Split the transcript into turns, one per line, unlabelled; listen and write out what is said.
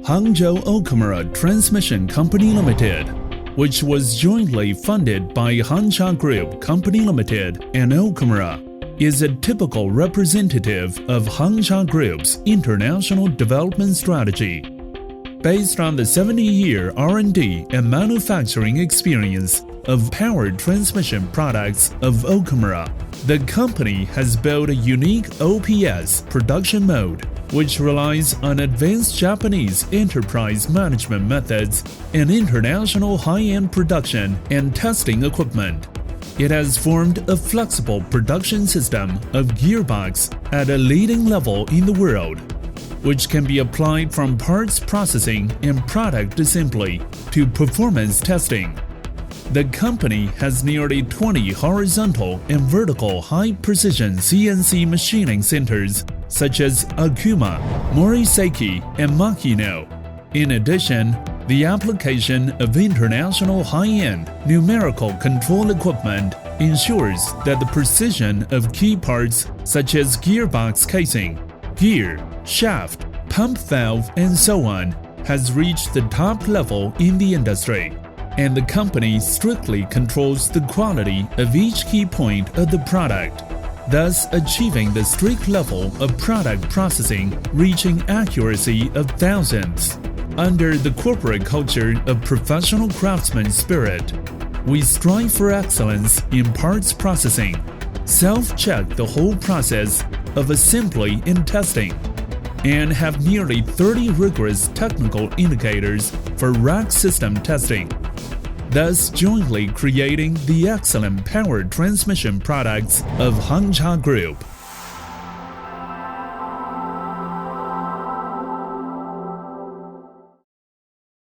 Hangzhou Okamura Transmission Company Limited, which was jointly funded by Hangcha Group Company Limited and Okamura, is a typical representative of Hangcha Group's international development strategy. Based on the 70-year R&D and manufacturing experience of power transmission products of Okamura, the company has built a unique OPS production mode, which relies on advanced Japanese enterprise management methods and international high-end production and testing equipment. It has formed a flexible production system of gearbox at a leading level in the world, which can be applied from parts processing and product assembly to performance testing. The company has nearly 20 horizontal and vertical high-precision CNC machining centers such as Akuma, Morisaki, and Makino. In addition, the application of international high-end numerical control equipment ensures that the precision of key parts such as gearbox casing, gear, shaft, pump valve, and so on has reached the top level in the industry, and the company strictly controls the quality of each key point of the product, thus achieving the strict level of product processing reaching accuracy of thousands. Under the corporate culture of professional craftsman spirit, we strive for excellence in parts processing, self-check the whole process of assembly and testing, and have nearly 30 rigorous technical indicators for rack system testing, thus jointly creating the excellent power transmission products of Hangcha Group.